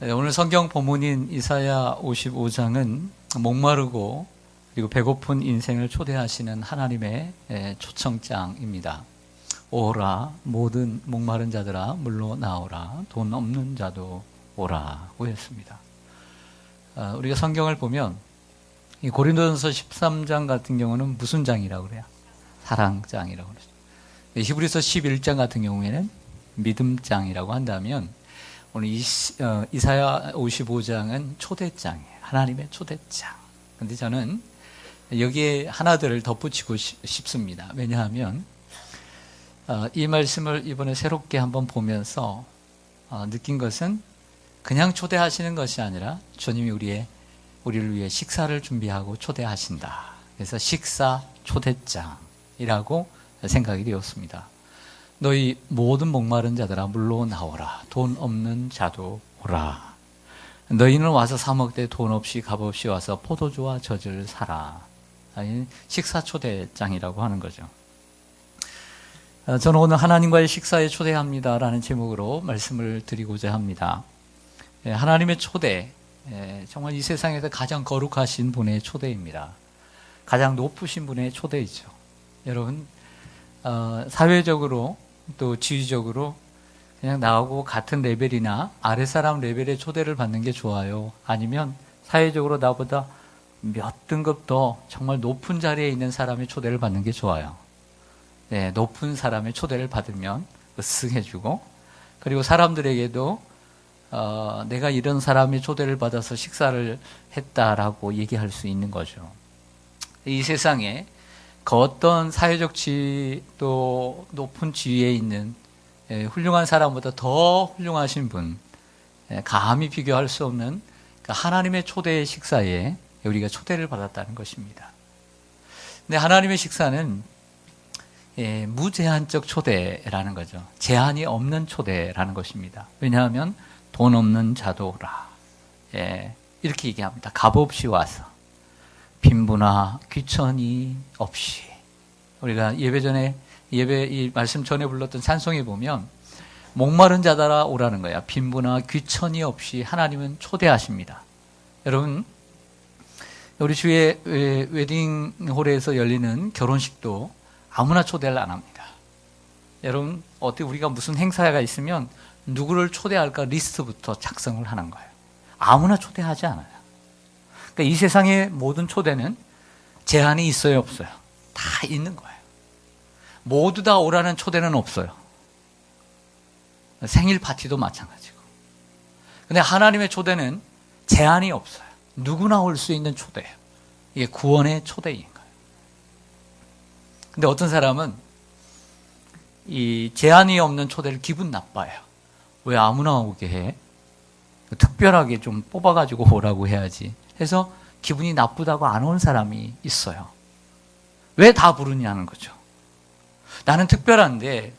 오늘 성경 본문인 이사야 55장은 목마르고 그리고 배고픈 인생을 초대하시는 하나님의 초청장입니다. 오라 모든 목마른 자들아 물로 나오라 돈 없는 자도 오라고 했습니다. 우리가 성경을 보면 이 고린도전서 13장 같은 경우는 무슨 장이라고 그래요? 사랑장이라고 그러죠. 히브리서 11장 같은 경우에는 믿음장이라고 한다면 오늘 이사야 55장은 초대장이에요. 하나님의 초대장. 그런데 저는 여기에 하나들을 덧붙이고 싶습니다. 왜냐하면 이 말씀을 이번에 새롭게 한번 보면서 느낀 것은 그냥 초대하시는 것이 아니라 주님이 우리를 위해 식사를 준비하고 초대하신다. 그래서 식사 초대장이라고 생각이 되었습니다. 너희 모든 목마른 자들아 물로 나오라 돈 없는 자도 오라. 너희는 와서 사 먹되 돈 없이 값 없이 와서 포도주와 젖을 사라. 식사 초대장이라고 하는 거죠. 저는 오늘 하나님과의 식사에 초대합니다라는 제목으로 말씀을 드리고자 합니다. 하나님의 초대, 정말 이 세상에서 가장 거룩하신 분의 초대입니다. 가장 높으신 분의 초대이죠. 여러분, 사회적으로 또 지위적으로 그냥 나하고 같은 레벨이나 아랫사람 레벨의 초대를 받는 게 좋아요? 아니면 사회적으로 나보다 몇 등급 더 정말 높은 자리에 있는 사람의 초대를 받는 게 좋아요? 네, 높은 사람의 초대를 받으면 으쓱해주고, 그리고 사람들에게도 내가 이런 사람의 초대를 받아서 식사를 했다라고 얘기할 수 있는 거죠. 이 세상에 그 어떤 사회적 지위 또 높은 지위에 있는 훌륭한 사람보다 더 훌륭하신 분, 감히 비교할 수 없는 하나님의 초대의 식사에 우리가 초대를 받았다는 것입니다. 근데 하나님의 식사는 무제한적 초대라는 거죠. 제한이 없는 초대라는 것입니다. 왜냐하면 돈 없는 자도 오라. 이렇게 얘기합니다. 값 없이 와서 빈부나 귀천이 없이. 우리가 예배 이 말씀 전에 불렀던 찬송에 보면 목마른 자들아 오라는 거야. 빈부나 귀천이 없이 하나님은 초대하십니다. 여러분, 우리 주의 웨딩홀에서 열리는 결혼식도 아무나 초대를 안 합니다. 여러분, 어떻게 우리가 무슨 행사가 있으면 누구를 초대할까 리스트부터 작성을 하는 거예요. 아무나 초대하지 않아요. 그러니까 이 세상의 모든 초대는 제한이 있어요, 없어요? 다 있는 거예요. 모두 다 오라는 초대는 없어요. 생일 파티도 마찬가지고. 근데 하나님의 초대는 제한이 없어요. 누구나 올 수 있는 초대예요. 이게 구원의 초대인 거예요. 근데 어떤 사람은 이 제한이 없는 초대를 기분 나빠요. 왜 아무나 오게 해? 특별하게 좀 뽑아가지고 오라고 해야지. 해서 기분이 나쁘다고 안 온 사람이 있어요. 왜 다 부르냐는 거죠. 나는 특별한데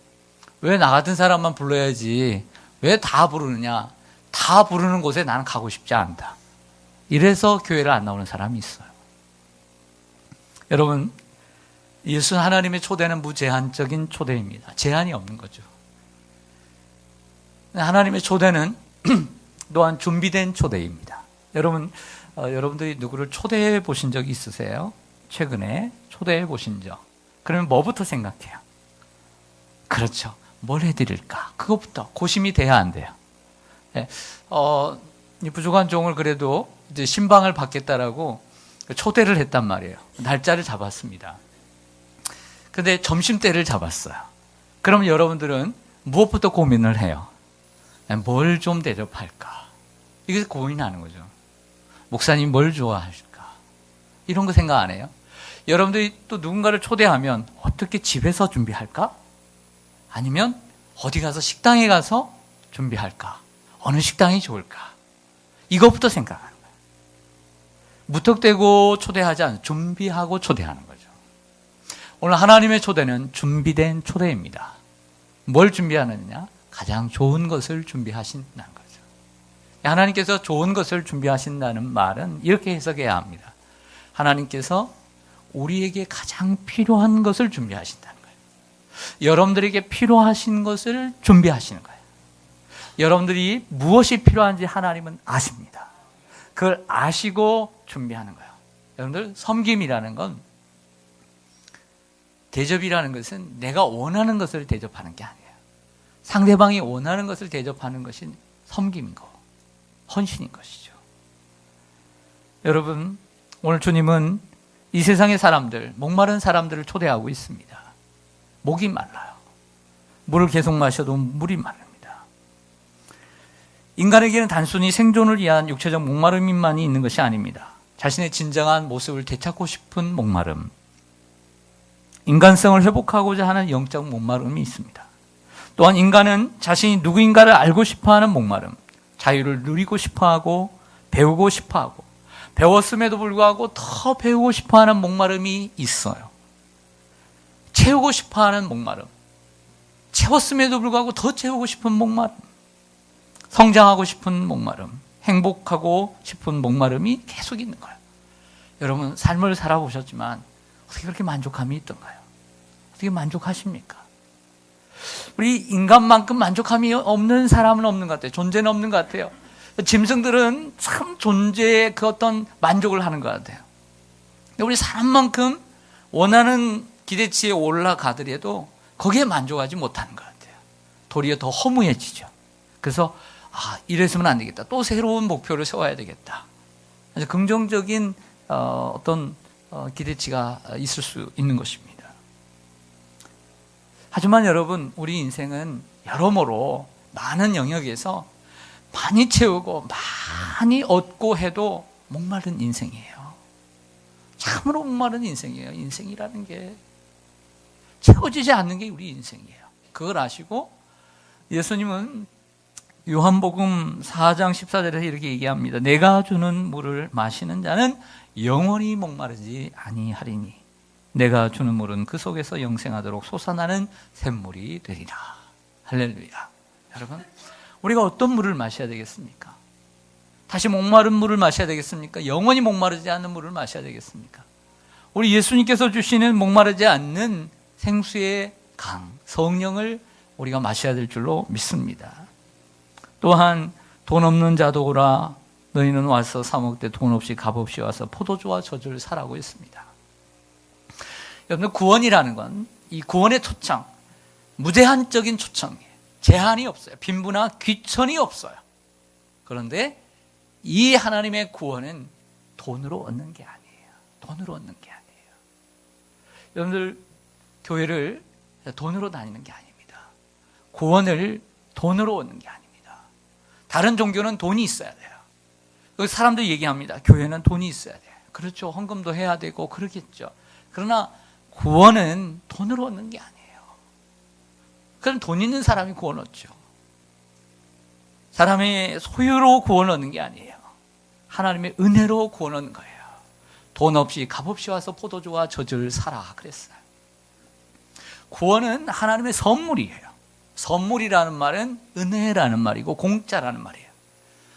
왜 나 같은 사람만 불러야지 왜 다 부르느냐. 다 부르는 곳에 나는 가고 싶지 않다. 이래서 교회를 안 나오는 사람이 있어요. 여러분, 예수 하나님의 초대는 무제한적인 초대입니다. 제한이 없는 거죠. 하나님의 초대는 또한 준비된 초대입니다. 여러분들이 누구를 초대해 보신 적 있으세요? 최근에 초대해 보신 적. 그러면 뭐부터 생각해요? 그렇죠. 뭘 해드릴까? 그것부터 고심이 돼야 안 돼요. 이 부족한 종을 그래도 이제 신방을 받겠다라고 초대를 했단 말이에요. 날짜를 잡았습니다. 근데 점심때를 잡았어요. 그럼 여러분들은 무엇부터 고민을 해요? 뭘 좀 대접할까? 이게 고민하는 거죠. 목사님 뭘 좋아하실까? 이런 거 생각 안 해요? 여러분들이 또 누군가를 초대하면 어떻게 집에서 준비할까? 아니면 어디 가서 식당에 가서 준비할까? 어느 식당이 좋을까? 이것부터 생각하는 거예요. 무턱대고 초대하지 않아요. 준비하고 초대하는 거죠. 오늘 하나님의 초대는 준비된 초대입니다. 뭘 준비하느냐? 가장 좋은 것을 준비하신다는 거죠. 하나님께서 좋은 것을 준비하신다는 말은 이렇게 해석해야 합니다. 하나님께서 우리에게 가장 필요한 것을 준비하신다는 거예요. 여러분들에게 필요하신 것을 준비하시는 거예요. 여러분들이 무엇이 필요한지 하나님은 아십니다. 그걸 아시고 준비하는 거예요. 여러분들, 섬김이라는 건, 대접이라는 것은 내가 원하는 것을 대접하는 게 아니에요. 상대방이 원하는 것을 대접하는 것이 섬김인 거, 헌신인 것이죠. 여러분, 오늘 주님은 이 세상의 사람들, 목마른 사람들을 초대하고 있습니다. 목이 말라요. 물을 계속 마셔도 물이 마릅니다. 인간에게는 단순히 생존을 위한 육체적 목마름만이 있는 것이 아닙니다. 자신의 진정한 모습을 되찾고 싶은 목마름, 인간성을 회복하고자 하는 영적 목마름이 있습니다. 또한 인간은 자신이 누구인가를 알고 싶어하는 목마름, 자유를 누리고 싶어하고 배우고 싶어하고 배웠음에도 불구하고 더 배우고 싶어하는 목마름이 있어요. 채우고 싶어하는 목마름, 채웠음에도 불구하고 더 채우고 싶은 목마름, 성장하고 싶은 목마름, 행복하고 싶은 목마름이 계속 있는 거예요. 여러분, 삶을 살아보셨지만 어떻게 그렇게 만족감이 있던가요? 어떻게 만족하십니까? 우리 인간만큼 만족감이 없는 사람은 없는 것 같아요. 존재는 없는 것 같아요. 짐승들은 참 존재의 그 어떤 만족을 하는 것 같아요. 근데 우리 사람만큼 원하는 기대치에 올라가더라도 거기에 만족하지 못하는 것 같아요. 도리어 더 허무해지죠. 그래서 이랬으면 안 되겠다. 또 새로운 목표를 세워야 되겠다. 아주 긍정적인 어떤 기대치가 있을 수 있는 것입니다. 하지만 여러분, 우리 인생은 여러모로 많은 영역에서 많이 채우고 많이 얻고 해도 목마른 인생이에요. 참으로 목마른 인생이에요. 인생이라는 게 채워지지 않는 게 우리 인생이에요. 그걸 아시고 예수님은 요한복음 4장 14절에서 이렇게 얘기합니다. 내가 주는 물을 마시는 자는 영원히 목마르지 아니하리니 내가 주는 물은 그 속에서 영생하도록 솟아나는 샘물이 되리라. 할렐루야. 여러분, 우리가 어떤 물을 마셔야 되겠습니까? 다시 목마른 물을 마셔야 되겠습니까? 영원히 목마르지 않는 물을 마셔야 되겠습니까? 우리 예수님께서 주시는 목마르지 않는 생수의 강, 성령을 우리가 마셔야 될 줄로 믿습니다. 또한 돈 없는 자도 오라, 너희는 와서 사 먹되 돈 없이 값 없이 와서 포도주와 젖을 사라고 했습니다. 여러분, 구원이라는 건 이 구원의 초청, 무제한적인 초청이에요. 제한이 없어요. 빈부나 귀천이 없어요. 그런데 이 하나님의 구원은 돈으로 얻는 게 아니에요. 돈으로 얻는 게 아니에요. 여러분들, 교회를 돈으로 다니는 게 아닙니다. 구원을 돈으로 얻는 게 아닙니다. 다른 종교는 돈이 있어야 돼요. 사람들이 얘기합니다. 교회는 돈이 있어야 돼요. 그렇죠. 헌금도 해야 되고 그렇겠죠. 그러나 구원은 돈으로 얻는 게 아니에요. 그럼 돈 있는 사람이 구원 얻죠. 사람의 소유로 구원 얻는 게 아니에요. 하나님의 은혜로 구원 얻는 거예요. 돈 없이 값 없이 와서 포도주와 젖을 사라 그랬어요. 구원은 하나님의 선물이에요. 선물이라는 말은 은혜라는 말이고 공짜라는 말이에요.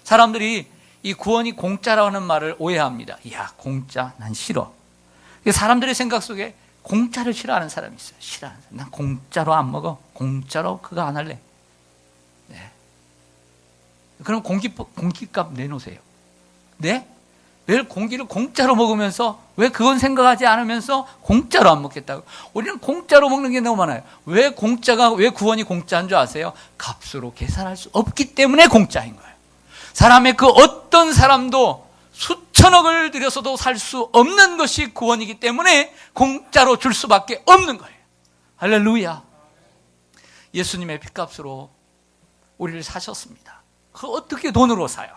사람들이 이 구원이 공짜라는 말을 오해합니다. 이야, 공짜? 난 싫어. 사람들의 생각 속에 공짜를 싫어하는 사람이 있어요. 싫어하는 사람. 난 공짜로 안 먹어. 공짜로 그거 안 할래. 네. 그럼 공기값 내놓으세요. 네? 왜 공기를 공짜로 먹으면서 왜 그건 생각하지 않으면서 공짜로 안 먹겠다고? 우리는 공짜로 먹는 게 너무 많아요. 왜 구원이 공짜인 줄 아세요? 값으로 계산할 수 없기 때문에 공짜인 거예요. 사람의 그 어떤 사람도 수천억을 들여서도 살 수 없는 것이 구원이기 때문에 공짜로 줄 수밖에 없는 거예요. 할렐루야. 예수님의 핏값으로 우리를 사셨습니다. 그 어떻게 돈으로 사요?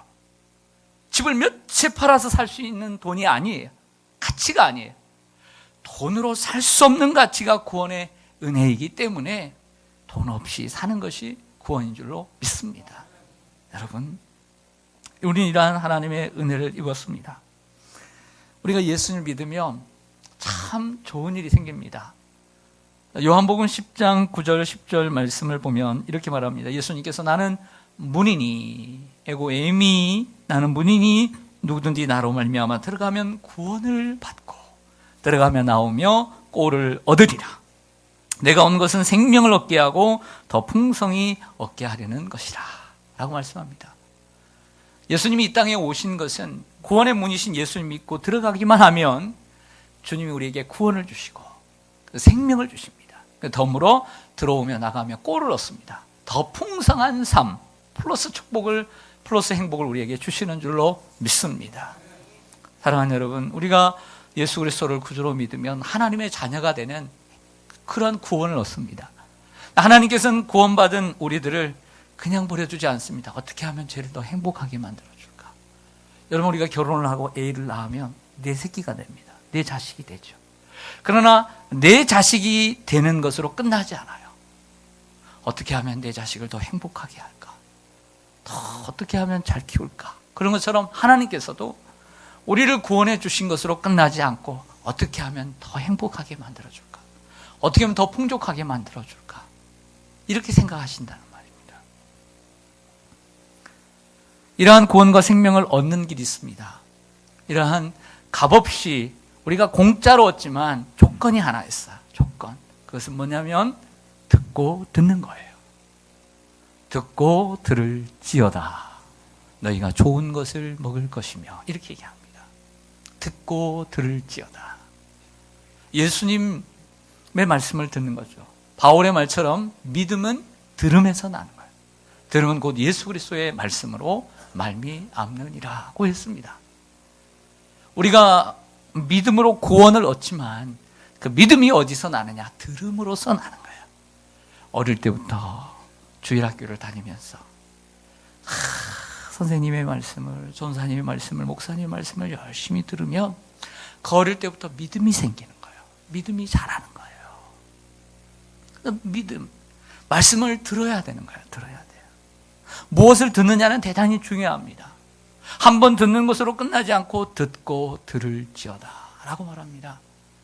집을 몇 채 팔아서 살 수 있는 돈이 아니에요. 가치가 아니에요. 돈으로 살 수 없는 가치가 구원의 은혜이기 때문에 돈 없이 사는 것이 구원인 줄로 믿습니다. 여러분, 우리는 이러한 하나님의 은혜를 입었습니다. 우리가 예수님을 믿으면 참 좋은 일이 생깁니다. 요한복음 10장 9절 10절 말씀을 보면 이렇게 말합니다. 예수님께서 나는 문이니 에고 에미, 나는 문이니 누구든지 나로 말미암아 들어가면 구원을 받고 들어가며 나오며 꼴을 얻으리라. 내가 온 것은 생명을 얻게 하고 더 풍성히 얻게 하려는 것이라. 라고 말씀합니다. 예수님이 이 땅에 오신 것은 구원의 문이신 예수님 믿고 들어가기만 하면 주님이 우리에게 구원을 주시고 생명을 주십니다. 덤으로 들어오며 나가며 꼴을 얻습니다. 더 풍성한 삶 플러스 축복을 플러스 행복을 우리에게 주시는 줄로 믿습니다. 사랑하는 여러분, 우리가 예수 그리스도를 구주로 믿으면 하나님의 자녀가 되는 그런 구원을 얻습니다. 하나님께서는 구원받은 우리들을 그냥 버려주지 않습니다. 어떻게 하면 죄를 더 행복하게 만들어줄까? 여러분, 우리가 결혼을 하고 애를 낳으면 내 새끼가 됩니다. 내 자식이 되죠. 그러나 내 자식이 되는 것으로 끝나지 않아요. 어떻게 하면 내 자식을 더 행복하게 할까? 더 어떻게 하면 잘 키울까? 그런 것처럼 하나님께서도 우리를 구원해 주신 것으로 끝나지 않고 어떻게 하면 더 행복하게 만들어줄까? 어떻게 하면 더 풍족하게 만들어줄까? 이렇게 생각하신다는 말입니다. 이러한 구원과 생명을 얻는 길이 있습니다. 이러한 값없이 우리가 공짜로 얻지만 조건이 하나 있어요. 조건. 그것은 뭐냐면 듣고 듣는 거예요. 듣고 들을지어다. 너희가 좋은 것을 먹을 것이며 이렇게 얘기합니다. 듣고 들을지어다. 예수님의 말씀을 듣는 거죠. 바울의 말처럼 믿음은 들음에서 나는 거예요. 들음은 곧 예수 그리스도의 말씀으로 말미암느니라고 했습니다. 우리가 믿음으로 구원을 얻지만 그 믿음이 어디서 나느냐? 들음으로서 나는 거예요. 어릴 때부터 주일학교를 다니면서 선생님의 말씀을, 전사님의 말씀을, 목사님의 말씀을 열심히 들으면 그 어릴 때부터 믿음이 생기는 거예요. 믿음이 자라는 거예요. 믿음, 말씀을 들어야 되는 거예요. 들어야 돼요. 무엇을 듣느냐는 대단히 중요합니다. 한 번 듣는 것으로 끝나지 않고 듣고 들을지어다 라고 말합니다.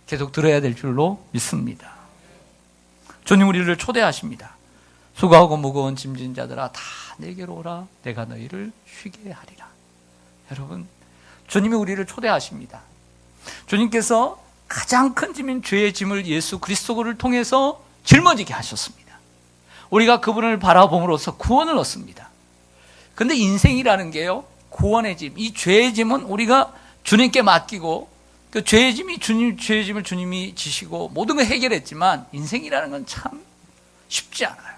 계속 들어야 될 줄로 믿습니다. 주님 우리를 초대하십니다. 수고하고 무거운 짐진 자들아 다 내게로 오라. 내가 너희를 쉬게 하리라. 여러분, 주님이 우리를 초대하십니다. 주님께서 가장 큰 짐인 죄의 짐을 예수 그리스도를 통해서 짊어지게 하셨습니다. 우리가 그분을 바라봄으로써 구원을 얻습니다. 그런데 인생이라는 게요, 구원의 짐, 이 죄의 짐은 우리가 주님께 맡기고 그 죄의 짐을 주님이 지시고 모든 걸 해결했지만 인생이라는 건 참 쉽지 않아요.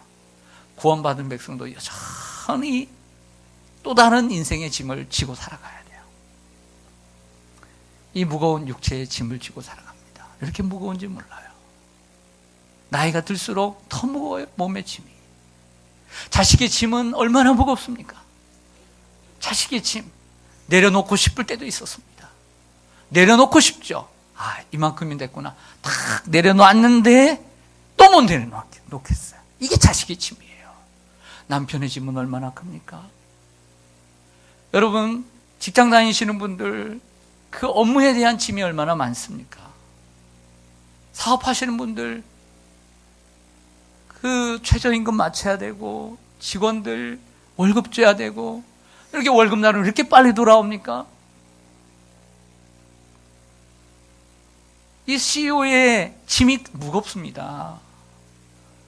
구원받은 백성도 여전히 또 다른 인생의 짐을 지고 살아가야 돼요. 이 무거운 육체의 짐을 지고 살아갑니다. 이렇게 무거운지 몰라요. 나이가 들수록 더 무거워요, 몸의 짐이. 자식의 짐은 얼마나 무겁습니까? 자식의 짐 내려놓고 싶을 때도 있었습니다. 내려놓고 싶죠. 이만큼이 됐구나. 딱 내려놨는데 또 못 내려놓겠어요. 이게 자식의 짐이에요. 남편의 짐은 얼마나 큽니까? 여러분, 직장 다니시는 분들 그 업무에 대한 짐이 얼마나 많습니까? 사업하시는 분들 그 최저임금 맞춰야 되고 직원들 월급 줘야 되고 이렇게 월급날은 왜 이렇게 빨리 돌아옵니까? 이 CEO의 짐이 무겁습니다.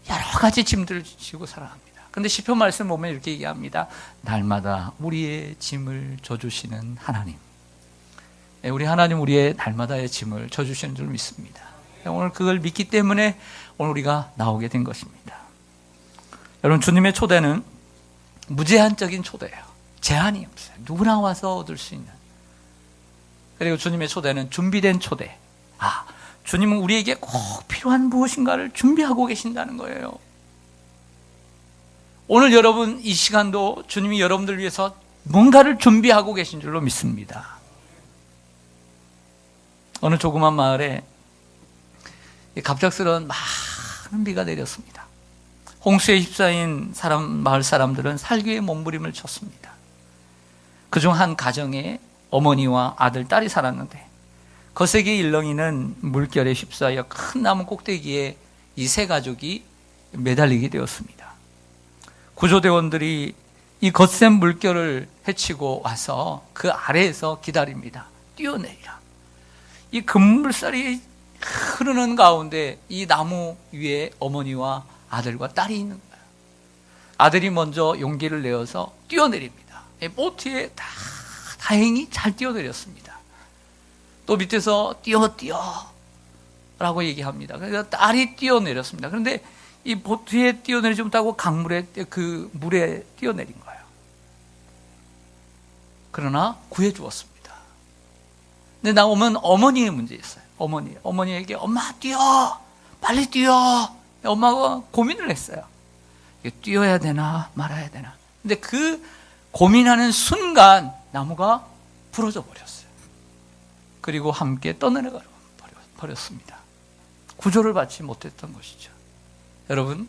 여러 가지 짐들을 지고 살아갑니다. 그런데 시편 말씀 보면 이렇게 얘기합니다. 날마다 우리의 짐을 져주시는 하나님. 우리 하나님 우리의 날마다의 짐을 져주시는 줄 믿습니다. 오늘 그걸 믿기 때문에 오늘 우리가 나오게 된 것입니다. 여러분, 주님의 초대는 무제한적인 초대예요. 제한이 없어요. 누구나 와서 얻을 수 있는. 그리고 주님의 초대는 준비된 초대. 주님은 우리에게 꼭 필요한 무엇인가를 준비하고 계신다는 거예요. 오늘 여러분 이 시간도 주님이 여러분들 위해서 뭔가를 준비하고 계신 줄로 믿습니다. 어느 조그만 마을에 갑작스러운 많은 비가 내렸습니다. 홍수에 휩싸인 마을 사람들은 살기에 몸부림을 쳤습니다. 그중 한 가정에 어머니와 아들, 딸이 살았는데 거세게 일렁이는 물결에 휩싸여 큰 나무 꼭대기에 이 세 가족이 매달리게 되었습니다. 구조대원들이 이 거센 물결을 헤치고 와서 그 아래에서 기다립니다. 뛰어내리라. 이 급물살이 흐르는 가운데 이 나무 위에 어머니와 아들과 딸이 있는 거예요. 아들이 먼저 용기를 내어서 뛰어내립니다. 보트에 다행히 잘 뛰어내렸습니다. 또 밑에서 뛰어 라고 얘기합니다. 그러니까 딸이 뛰어내렸습니다. 그런데 이 보트에 뛰어내리지 못하고 강물에, 그 물에 뛰어내린 거예요. 그러나 구해주었습니다. 근데 나오면 어머니의 문제였어요. 어머니에게 엄마 뛰어! 빨리 뛰어! 엄마가 고민을 했어요. 뛰어야 되나 말아야 되나. 근데 그 고민하는 순간 나무가 부러져 버렸어요. 그리고 함께 떠내려가 버렸습니다. 구조를 받지 못했던 것이죠. 여러분,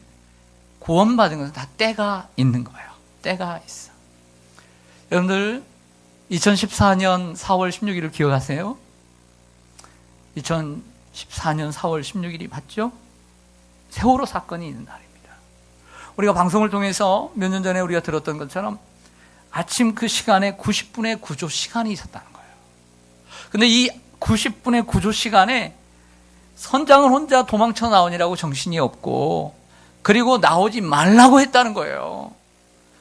구원받은 것은 다 때가 있는 거예요. 때가 있어. 여러분들 2014년 4월 16일을 기억하세요? 2014년 4월 16일이 맞죠? 세월호 사건이 있는 날입니다. 우리가 방송을 통해서 몇 년 전에 우리가 들었던 것처럼 아침 그 시간에 90분의 구조 시간이 있었다는 거예요. 근데 이 90분의 구조 시간에 선장을 혼자 도망쳐 나오느라고 정신이 없고, 그리고 나오지 말라고 했다는 거예요.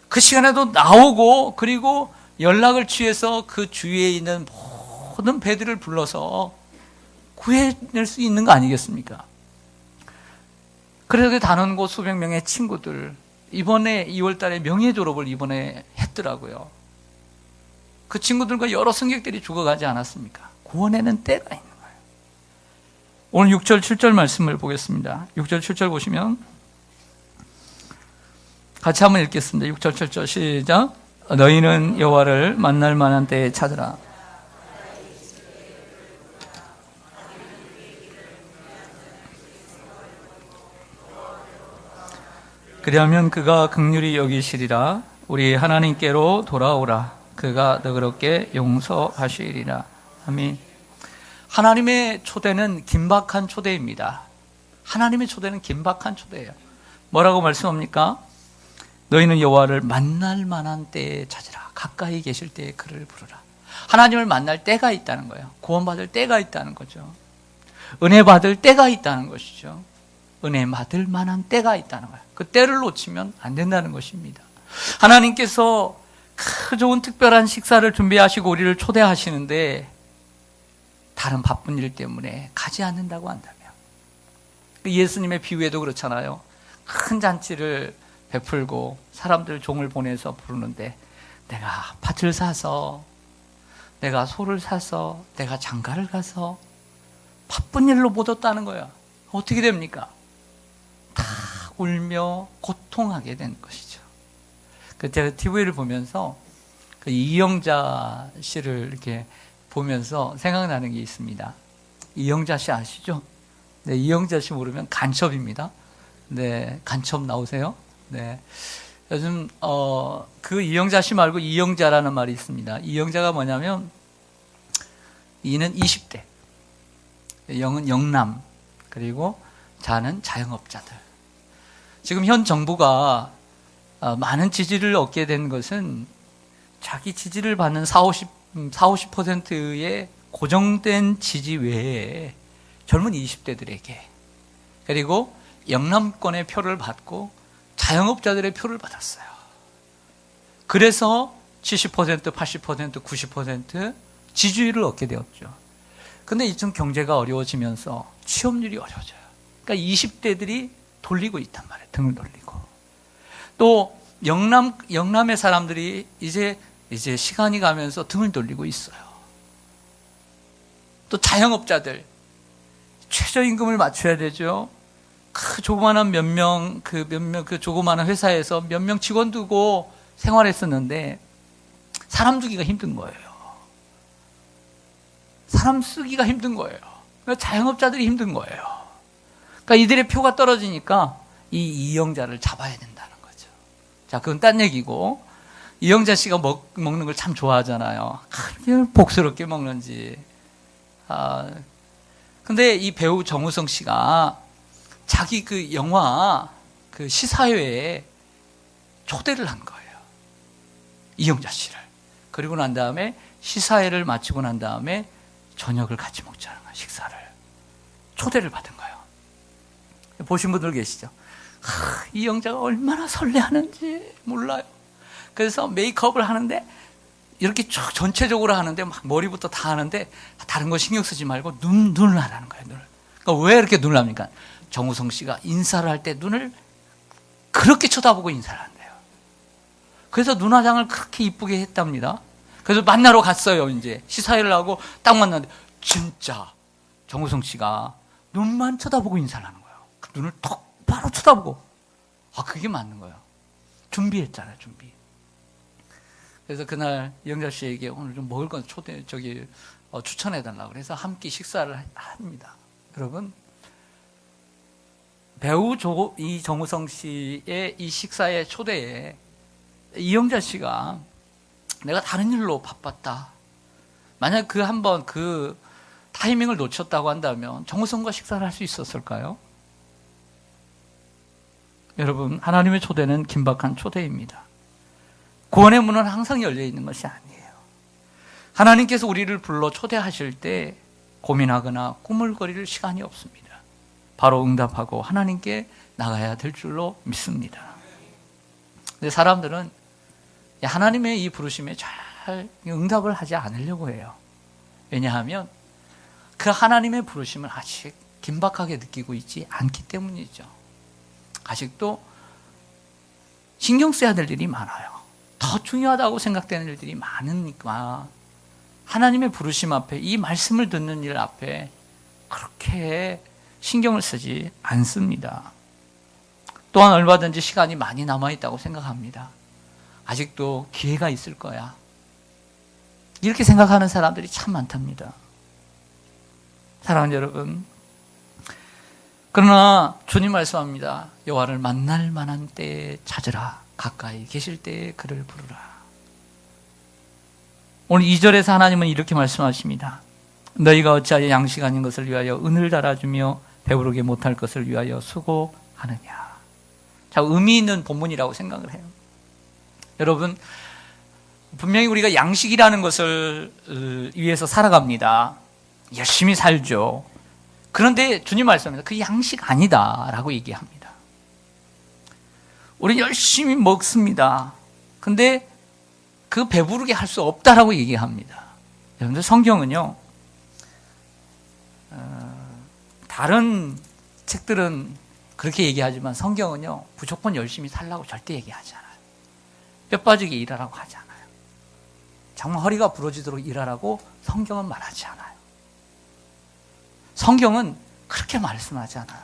그 시간에도 나오고, 그리고 연락을 취해서 그 주위에 있는 모든 배들을 불러서 구해낼 수 있는 거 아니겠습니까? 그래서 그 단원고 수백 명의 친구들, 이번에 2월 달에 명예 졸업을 이번에 했더라고요. 그 친구들과 여러 승객들이 죽어가지 않았습니까? 구원에는 때가 있는 거예요. 오늘 6절, 7절 말씀을 보겠습니다. 6절, 7절 보시면 같이 한번 읽겠습니다. 6절, 7절 시작. 너희는 여호와를 만날 만한 때에 찾으라. 그리하면 그가 긍휼히 여기시리라. 우리 하나님께로 돌아오라. 그가 너그럽게 용서하시리라. 아멘. 하나님의 초대는 긴박한 초대입니다. 하나님의 초대는 긴박한 초대예요. 뭐라고 말씀합니까? 너희는 여호와를 만날 만한 때에 찾으라. 가까이 계실 때에 그를 부르라. 하나님을 만날 때가 있다는 거예요. 구원받을 때가 있다는 거죠. 은혜 받을 때가 있다는 것이죠. 은혜 받을 만한 때가 있다는 거예요. 그 때를 놓치면 안 된다는 것입니다. 하나님께서 그 좋은 특별한 식사를 준비하시고 우리를 초대하시는데 다른 바쁜 일 때문에 가지 않는다고 한다면, 예수님의 비유에도 그렇잖아요. 큰 잔치를 베풀고 사람들 종을 보내서 부르는데 내가 밭을 사서, 내가 소를 사서, 내가 장가를 가서 바쁜 일로 못 왔다는 거야. 어떻게 됩니까? 다 울며 고통하게 된 것이죠. 제가 TV를 보면서 그 이영자 씨를 이렇게 보면서 생각나는 게 있습니다. 이영자 씨 아시죠? 네, 이영자 씨 모르면 간첩입니다. 네, 간첩 나오세요? 네. 요즘, 그 이영자 씨 말고 이영자라는 말이 있습니다. 이영자가 뭐냐면, 이는 20대, 영은 영남, 그리고 자는 자영업자들. 지금 현 정부가 많은 지지를 얻게 된 것은 자기 지지를 받는 40~50%의 고정된 지지 외에 젊은 20대들에게, 그리고 영남권의 표를 받고 자영업자들의 표를 받았어요. 그래서 70%, 80%, 90% 지지율을 얻게 되었죠. 근데 이쯤 경제가 어려워지면서 취업률이 어려워져요. 그러니까 20대들이 돌리고 있단 말이에요. 등을 돌리고. 또 영남의 사람들이 이제 시간이 가면서 등을 돌리고 있어요. 또 자영업자들 최저임금을 맞춰야 되죠. 그 조그마한 그 조그마한 회사에서 몇 명 직원 두고 생활했었는데 사람 두기가 힘든 거예요. 사람 쓰기가 힘든 거예요. 그러니까 자영업자들이 힘든 거예요. 그러니까 이들의 표가 떨어지니까 이 이영자를 잡아야 된다는 거죠. 자, 그건 딴 얘기고, 이영자 씨가 먹는 걸 참 좋아하잖아요. 그렇게 복스럽게 먹는지. 근데 이 배우 정우성 씨가 자기 그 영화 그 시사회에 초대를 한 거예요. 이영자 씨를. 그리고 난 다음에 시사회를 마치고 난 다음에 저녁을 같이 먹자는 거예요. 식사를. 초대를 받은 거예요. 보신 분들 계시죠? 이 영자가 얼마나 설레하는지 몰라요. 그래서 메이크업을 하는데 이렇게 쭉 전체적으로 하는데 막 머리부터 다 하는데 다른 거 신경 쓰지 말고 눈을 하라는 거예요. 눈을. 그러니까 왜 이렇게 눈을 합니까? 정우성 씨가 인사를 할 때 눈을 그렇게 쳐다보고 인사를 한대요. 그래서 눈화장을 그렇게 이쁘게 했답니다. 그래서 만나러 갔어요. 이제 시사회를 하고 딱 만났는데 진짜 정우성 씨가 눈만 쳐다보고 인사를 하는 거예요. 그 눈을 똑바로 쳐다보고. 그게 맞는 거예요. 준비했잖아요. 준비. 그래서 그날 이영자 씨에게 오늘 좀 먹을 건 추천해달라고 그래서 함께 식사를 합니다. 여러분, 배우 이 정우성 씨의 이 식사의 초대에 이영자 씨가 내가 다른 일로 바빴다. 만약 한번 그 타이밍을 놓쳤다고 한다면 정우성과 식사를 할 수 있었을까요? 여러분, 하나님의 초대는 긴박한 초대입니다. 구원의 문은 항상 열려 있는 것이 아니에요. 하나님께서 우리를 불러 초대하실 때 고민하거나 꾸물거릴 시간이 없습니다. 바로 응답하고 하나님께 나가야 될 줄로 믿습니다. 근데 사람들은 하나님의 이 부르심에 잘 응답을 하지 않으려고 해요. 왜냐하면 그 하나님의 부르심을 아직 긴박하게 느끼고 있지 않기 때문이죠. 아직도 신경 써야 될 일이 많아요. 더 중요하다고 생각되는 일들이 많으니까 하나님의 부르심 앞에, 이 말씀을 듣는 일 앞에 그렇게 신경을 쓰지 않습니다. 또한 얼마든지 시간이 많이 남아있다고 생각합니다. 아직도 기회가 있을 거야. 이렇게 생각하는 사람들이 참 많답니다. 사랑하는 여러분, 그러나 주님 말씀합니다. 여호와를 만날 만한 때에 찾으라. 가까이 계실 때에 그를 부르라. 오늘 2절에서 하나님은 이렇게 말씀하십니다. 너희가 어찌하여 양식 아닌 것을 위하여 은을 달아주며 배부르게 못할 것을 위하여 수고하느냐. 자, 의미 있는 본문이라고 생각을 해요. 여러분, 분명히 우리가 양식이라는 것을 위해서 살아갑니다. 열심히 살죠. 그런데 주님 말씀합니다. 그 양식 아니다라고 얘기합니다. 우리는 열심히 먹습니다. 근데 그 배부르게 할 수 없다라고 얘기합니다. 여러분들, 성경은요, 다른 책들은 그렇게 얘기하지만 성경은요, 무조건 열심히 살라고 절대 얘기하지 않아요. 뼈 빠지게 일하라고 하지 않아요. 정말 허리가 부러지도록 일하라고 성경은 말하지 않아요. 성경은 그렇게 말씀하지 않아요.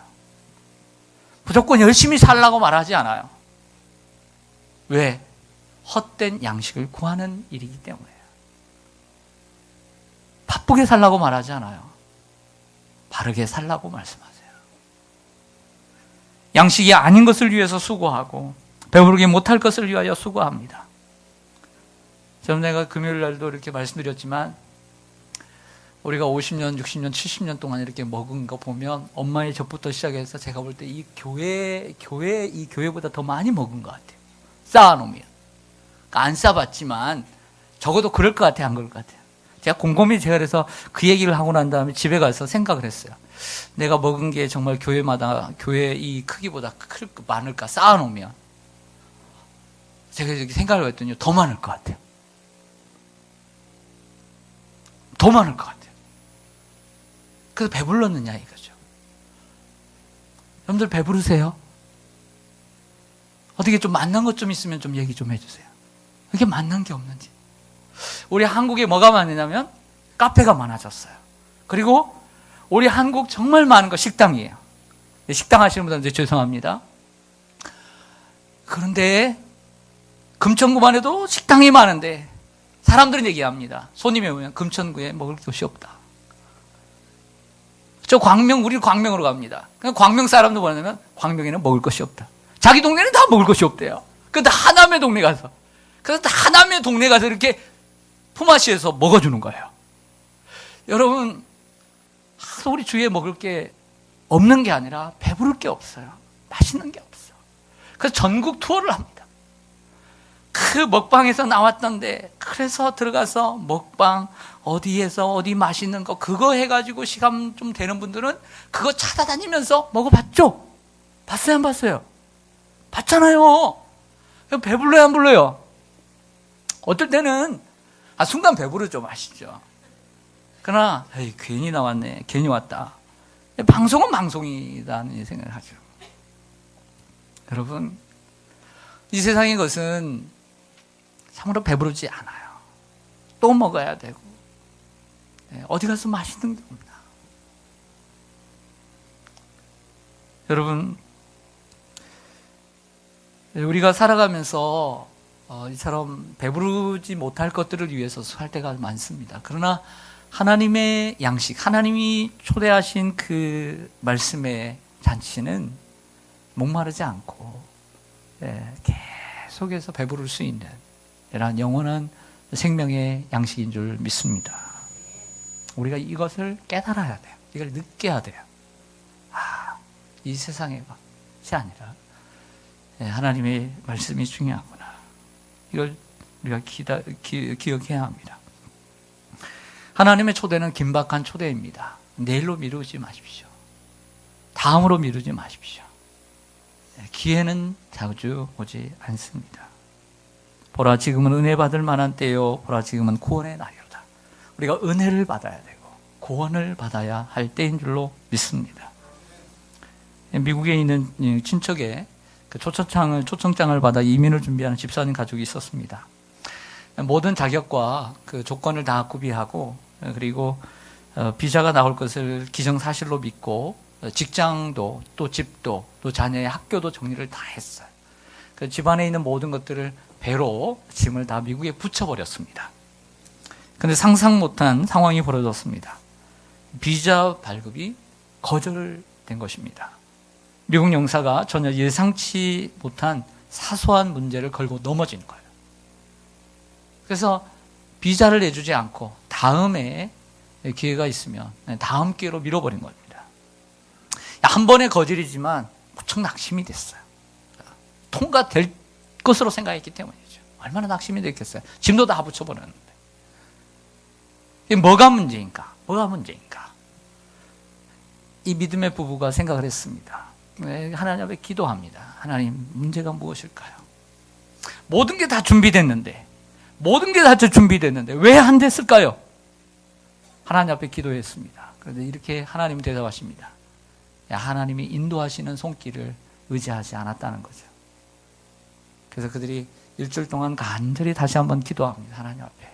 무조건 열심히 살라고 말하지 않아요. 왜? 헛된 양식을 구하는 일이기 때문에요. 바쁘게 살라고 말하지 않아요. 바르게 살라고 말씀하세요. 양식이 아닌 것을 위해서 수고하고 배부르게 못할 것을 위하여 수고합니다. 저는 내가 금요일 날도 이렇게 말씀드렸지만 우리가 50년, 60년, 70년 동안 이렇게 먹은 거 보면 엄마의 젖부터 시작해서 제가 볼 때 이 교회보다 더 많이 먹은 것 같아요. 쌓아놓으면. 그러니까 안 쌓아봤지만 적어도 그럴 것 같아요, 안 그럴 것 같아요. 제가 곰곰이 그래서 그 얘기를 하고 난 다음에 집에 가서 생각을 했어요. 내가 먹은 게 정말 교회마다 교회 이 크기보다 많을까 쌓아놓으면 제가 이렇게 생각을 했더니 더 많을 것 같아요. 더 많을 것 같아요. 그래서 배불렀느냐 이거죠. 여러분들 배부르세요? 어떻게 좀 만난 것 좀 있으면 좀 얘기 좀 해주세요. 이렇게 만난 게 없는지. 우리 한국에 뭐가 많으냐면 카페가 많아졌어요. 그리고 우리 한국 정말 많은 거 식당이에요. 식당 하시는 분들한테 죄송합니다. 그런데 금천구만 해도 식당이 많은데 사람들은 얘기합니다. 손님이 오면 금천구에 먹을 곳이 없다. 우리 광명으로 갑니다. 광명 사람도 뭐냐면 광명에는 먹을 것이 없다. 자기 동네는 다 먹을 것이 없대요. 그런데 하남의 동네 가서, 그래서 하남의 동네 가서 이렇게 품앗이해서 먹어주는 거예요. 여러분, 우리 주위에 먹을 게 없는 게 아니라 배부를 게 없어요. 맛있는 게 없어. 그래서 전국 투어를 합니다. 그 먹방에서 나왔던데, 그래서 들어가서 먹방, 어디에서 어디 맛있는 거, 그거 해가지고 시간 좀 되는 분들은 그거 찾아다니면서 먹어봤죠? 봤어요, 안 봤어요? 받잖아요. 배불러요, 안 불러요? 어떨 때는 순간 배부르죠, 아시죠? 그러나 에이, 괜히 나왔네, 괜히 왔다. 방송은 방송이라는 생각을 하죠. 여러분, 이 세상의 것은 참으로 배부르지 않아요. 또 먹어야 되고 어디 가서 맛있는 게 없나. 여러분, 우리가 살아가면서 이처럼 배부르지 못할 것들을 위해서 살 때가 많습니다. 그러나 하나님의 양식, 하나님이 초대하신 그 말씀의 잔치는 목마르지 않고 계속해서 배부를 수 있는 이러한 영원한 생명의 양식인 줄 믿습니다. 우리가 이것을 깨달아야 돼요. 이걸 느껴야 돼요. 이 세상의 것이 아니라 하나님의 말씀이 중요하구나. 이걸 우리가 기억해야 합니다. 하나님의 초대는 긴박한 초대입니다. 내일로 미루지 마십시오. 다음으로 미루지 마십시오. 기회는 자주 오지 않습니다. 보라, 지금은 은혜 받을 만한 때요. 보라, 지금은 구원의 날이로다. 우리가 은혜를 받아야 되고 구원을 받아야 할 때인 줄로 믿습니다. 미국에 있는 친척의 그 초청장을 받아 이민을 준비하는 집사님 가족이 있었습니다. 모든 자격과 그 조건을 다 구비하고, 그리고 비자가 나올 것을 기정사실로 믿고, 직장도 또 집도 또 자녀의 학교도 정리를 다 했어요. 그 집안에 있는 모든 것들을 배로 짐을 다 미국에 붙여버렸습니다. 그런데 상상 못한 상황이 벌어졌습니다. 비자 발급이 거절된 것입니다. 미국 영사가 전혀 예상치 못한 사소한 문제를 걸고 넘어진 거예요. 그래서 비자를 내주지 않고 다음에 기회가 있으면 다음 기회로 밀어버린 겁니다. 한 번의 거절이지만 무척 낙심이 됐어요. 통과될 것으로 생각했기 때문이죠. 얼마나 낙심이 됐겠어요. 짐도 다 붙여버렸는데. 이게 뭐가 문제인가? 뭐가 문제인가? 이 믿음의 부부가 생각을 했습니다. 하나님 앞에 기도합니다. 하나님, 문제가 무엇일까요? 모든 게 다 준비됐는데 왜 안 됐을까요? 하나님 앞에 기도했습니다. 그런데 이렇게 하나님은 대답하십니다. 하나님이 인도하시는 손길을 의지하지 않았다는 거죠. 그래서 그들이 일주일 동안 간절히 다시 한번 기도합니다. 하나님 앞에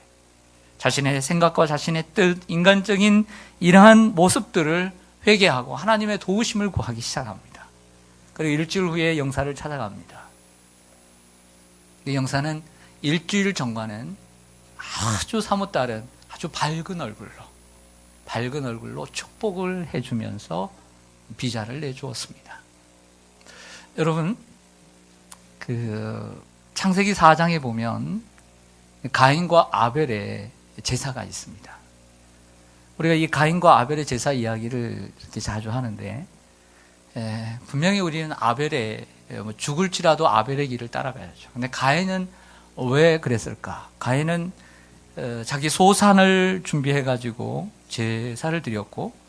자신의 생각과 자신의 뜻, 인간적인 이러한 모습들을 회개하고 하나님의 도우심을 구하기 시작합니다. 그리고 일주일 후에 영사를 찾아갑니다. 그 영사는 일주일 전과는 아주 사뭇 다른 아주 밝은 얼굴로 축복을 해주면서 비자를 내주었습니다. 여러분, 그 창세기 4장에 보면 가인과 아벨의 제사가 있습니다. 우리가 이 가인과 아벨의 제사 이야기를 이렇게 자주 하는데, 분명히 우리는 아벨의 죽을지라도 아벨의 길을 따라가야죠. 근데 가인은 왜 그랬을까? 가인은 자기 소산을 준비해가지고 제사를 드렸고,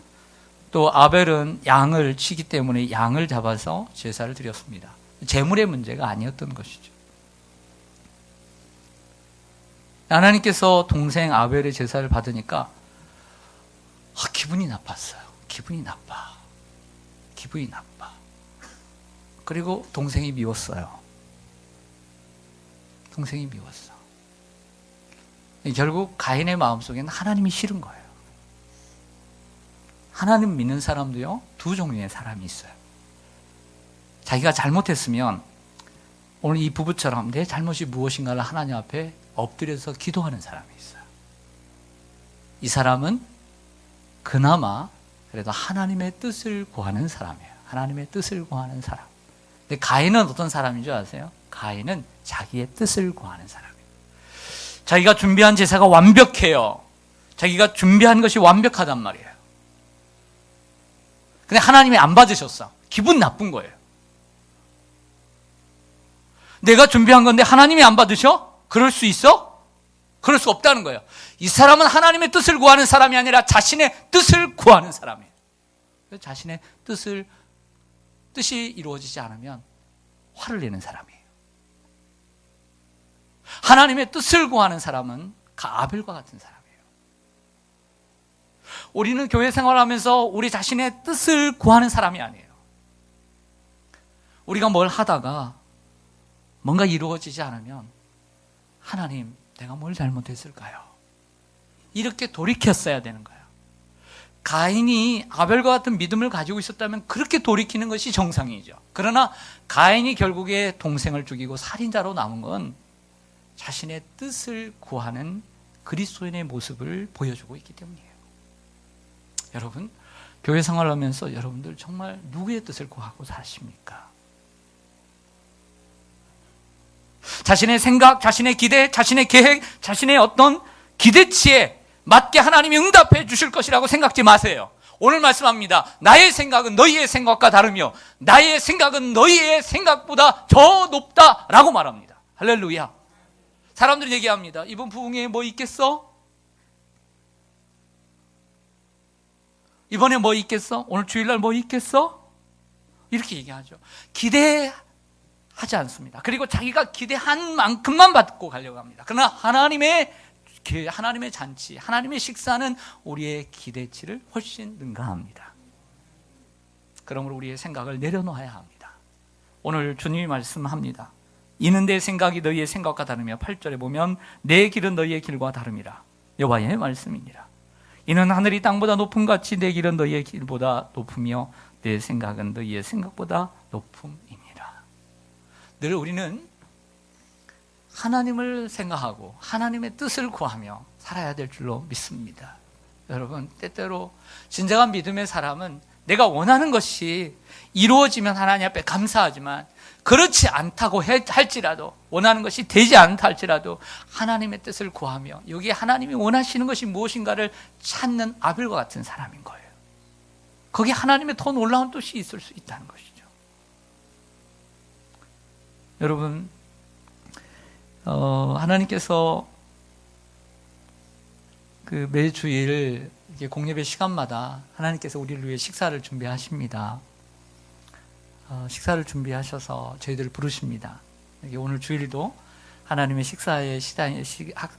또 아벨은 양을 치기 때문에 양을 잡아서 제사를 드렸습니다. 재물의 문제가 아니었던 것이죠. 하나님께서 동생 아벨의 제사를 받으니까 기분이 나빴어요. 기분이 나빠. 그리고 동생이 미웠어요. 결국 가인의 마음속에는 하나님이 싫은 거예요. 하나님 믿는 사람도요, 두 종류의 사람이 있어요. 자기가 잘못했으면 오늘 이 부부처럼 내 잘못이 무엇인가를 하나님 앞에 엎드려서 기도하는 사람이 있어요. 이 사람은 그나마 그래도 하나님의 뜻을 구하는 사람이에요. 하나님의 뜻을 구하는 사람. 근데 가인은 어떤 사람인 줄 아세요? 가인은 자기의 뜻을 구하는 사람이에요. 자기가 준비한 제사가 완벽해요. 자기가 준비한 것이 완벽하단 말이에요. 근데 하나님이 안 받으셨어. 기분 나쁜 거예요. 내가 준비한 건데 하나님이 안 받으셔? 그럴 수 있어? 그럴 수 없다는 거예요. 이 사람은 하나님의 뜻을 구하는 사람이 아니라 자신의 뜻을 구하는 사람이에요. 자신의 뜻이 이루어지지 않으면 화를 내는 사람이에요. 하나님의 뜻을 구하는 사람은 아벨과 같은 사람이에요. 우리는 교회 생활하면서 우리 자신의 뜻을 구하는 사람이 아니에요. 우리가 뭘 하다가 뭔가 이루어지지 않으면 하나님, 내가 뭘 잘못했을까요? 이렇게 돌이켰어야 되는 거예요. 가인이 아벨과 같은 믿음을 가지고 있었다면 그렇게 돌이키는 것이 정상이죠. 그러나 가인이 결국에 동생을 죽이고 살인자로 남은 건 자신의 뜻을 구하는 그리스도인의 모습을 보여주고 있기 때문이에요. 여러분, 교회 생활을 하면서 여러분들 정말 누구의 뜻을 구하고 사십니까? 자신의 생각, 자신의 기대, 자신의 계획, 자신의 어떤 기대치에 맞게 하나님이 응답해 주실 것이라고 생각지 마세요. 오늘 말씀합니다. 나의 생각은 너희의 생각과 다르며 나의 생각은 너희의 생각보다 더 높다라고 말합니다. 할렐루야. 사람들이 얘기합니다. 이번 부흥회에 뭐 있겠어? 이번에 뭐 있겠어? 오늘 주일날 뭐 있겠어? 이렇게 얘기하죠. 기대하지 않습니다. 그리고 자기가 기대한 만큼만 받고 가려고 합니다. 그러나 하나님의 잔치, 하나님의 식사는 우리의 기대치를 훨씬 능가합니다. 그러므로 우리의 생각을 내려놓아야 합니다. 오늘 주님이 말씀합니다. 이는 내 생각이 너희의 생각과 다르며 8절에 보면 내 길은 너희의 길과 다름이라. 여호와의 말씀이니라. 이는 하늘이 땅보다 높음 같이 내 길은 너희의 길보다 높으며 내 생각은 너희의 생각보다 높음이니라. 늘 우리는 하나님을 생각하고 하나님의 뜻을 구하며 살아야 될 줄로 믿습니다. 여러분, 때때로 진정한 믿음의 사람은 내가 원하는 것이 이루어지면 하나님 앞에 감사하지만 그렇지 않다고 할지라도, 원하는 것이 되지 않다 할지라도 하나님의 뜻을 구하며 여기에 하나님이 원하시는 것이 무엇인가를 찾는 아벨과 같은 사람인 거예요. 거기에 하나님의 더 놀라운 뜻이 있을 수 있다는 것이죠. 여러분, 하나님께서 그 매주일 공예배 시간마다 하나님께서 우리를 위해 식사를 준비하십니다. 식사를 준비하셔서 저희들을 부르십니다. 오늘 주일도 하나님의 식사의 시간에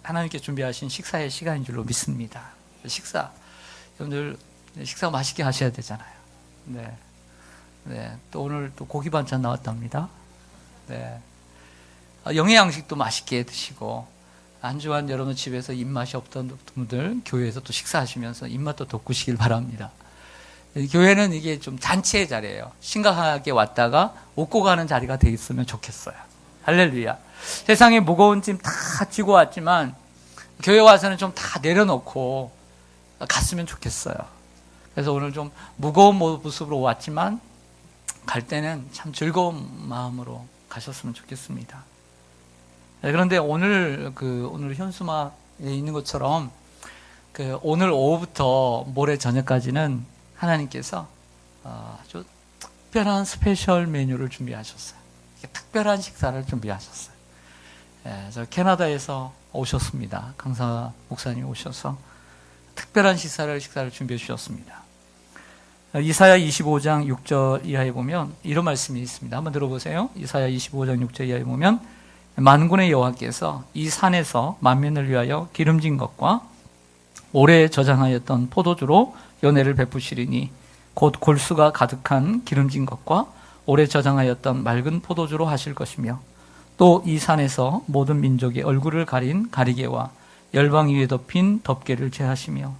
하나님께 준비하신 식사의 시간인 줄로 믿습니다. 여러분들 식사 맛있게 하셔야 되잖아요. 네. 또 오늘 또 고기 반찬 나왔답니다. 네. 영양식도 맛있게 드시고 한 주간 여러분 집에서 입맛이 없던 분들 교회에서 또 식사하시면서 입맛도 돋구시길 바랍니다. 교회는 이게 좀 잔치의 자리예요. 심각하게 왔다가 웃고 가는 자리가 돼 있으면 좋겠어요. 할렐루야. 세상에 무거운 짐 다 쥐고 왔지만 교회 와서는 좀 다 내려놓고 갔으면 좋겠어요. 그래서 오늘 좀 무거운 모습으로 왔지만 갈 때는 참 즐거운 마음으로 가셨으면 좋겠습니다. 그런데 오늘 현수막에 있는 것처럼 오늘 오후부터 모레 저녁까지는 하나님께서 아주 특별한 스페셜 메뉴를 준비하셨어요. 특별한 식사를 준비하셨어요. 저 캐나다에서 오셨습니다. 강사 목사님이 오셔서 특별한 식사를 준비해 주셨습니다. 이사야 25장 6절 이하에 보면 이런 말씀이 있습니다. 한번 들어보세요. 이사야 25장 6절 이하에 보면 만군의 여호와께서 이 산에서 만민을 위하여 기름진 것과 오래 저장하였던 포도주로 연회를 베푸시리니 곧 골수가 가득한 기름진 것과 오래 저장하였던 맑은 포도주로 하실 것이며 또 이 산에서 모든 민족의 얼굴을 가린 가리개와 열방 위에 덮인 덮개를 제하시며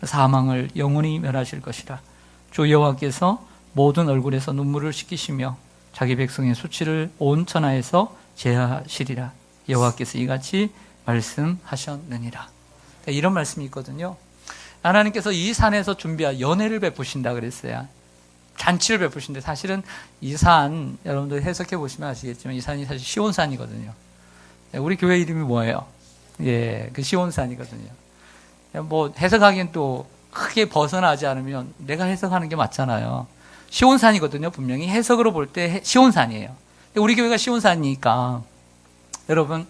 사망을 영원히 멸하실 것이라. 주 여호와께서 모든 얼굴에서 눈물을 씻기시며 자기 백성의 수치를 온 천하에서 제하시리라. 여호와께서 이같이 말씀하셨느니라. 이런 말씀이 있거든요. 하나님께서 이 산에서 준비한 연회를 베푸신다 그랬어요. 잔치를 베푸신데 사실은 이 산 여러분들 해석해 보시면 아시겠지만 이 산이 사실 시온산이거든요. 우리 교회 이름이 뭐예요? 그 시온산이거든요. 뭐 해석하기엔 또 크게 벗어나지 않으면 내가 해석하는 게 맞잖아요. 시온산이거든요. 분명히 해석으로 볼 때 시온산이에요. 근데 우리 교회가 시온산이니까 여러분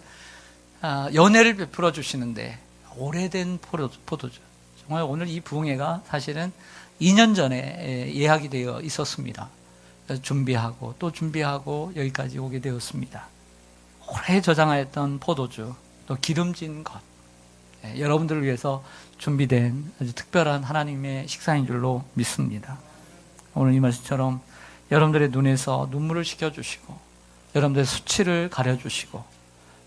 연회를 베풀어 주시는데 오래된 포도주. 정말 오늘 이 부흥회가 사실은 2년 전에 예약이 되어 있었습니다. 준비하고 또 준비하고 여기까지 오게 되었습니다. 오래 저장하였던 포도주, 또 기름진 것, 여러분들을 위해서 준비된 아주 특별한 하나님의 식사인 줄로 믿습니다. 오늘 이 말씀처럼 여러분들의 눈에서 눈물을 식혀주시고 여러분들의 수치를 가려주시고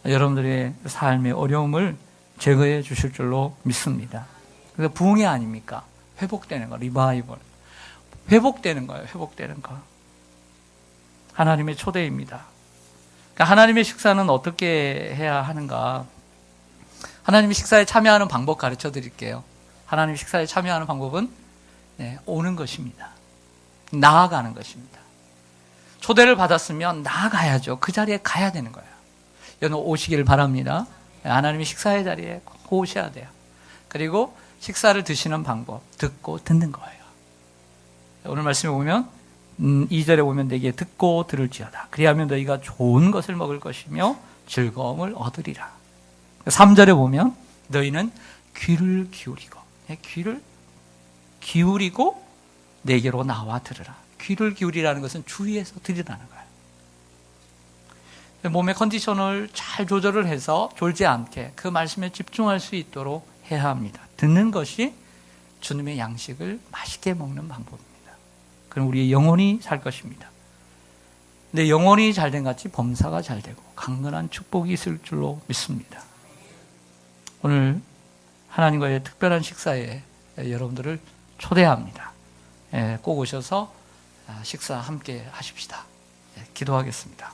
여러분들의 삶의 어려움을 제거해 주실 줄로 믿습니다. 그래서 부흥이 아닙니까? 회복되는 거, 리바이벌. 회복되는 거예요, 회복되는 거. 하나님의 초대입니다. 그러니까 하나님의 식사는 어떻게 해야 하는가? 하나님의 식사에 참여하는 방법 가르쳐 드릴게요. 하나님의 식사에 참여하는 방법은 오는 것입니다. 나아가는 것입니다. 초대를 받았으면 나아가야죠. 그 자리에 가야 되는 거예요. 여러분 오시기를 바랍니다. 하나님의 식사의 자리에 꼭 오셔야 돼요. 그리고 식사를 드시는 방법, 듣고 듣는 거예요. 오늘 말씀에 보면 2절에 보면 내게 듣고 들을지어다. 그리하면 너희가 좋은 것을 먹을 것이며 즐거움을 얻으리라. 3절에 보면 너희는 귀를 기울이고 내게로 나와 들으라. 귀를 기울이라는 것은 주위에서 들으라는 거예요. 몸의 컨디션을 잘 조절을 해서 졸지 않게 그 말씀에 집중할 수 있도록 해야 합니다. 듣는 것이 주님의 양식을 맛있게 먹는 방법입니다. 그럼 우리의 영혼이 살 것입니다. 내 영혼이 잘된 같이 범사가 잘 되고 강건한 축복이 있을 줄로 믿습니다. 오늘 하나님과의 특별한 식사에 여러분들을 초대합니다. 꼭 오셔서 식사 함께 하십시다. 기도하겠습니다.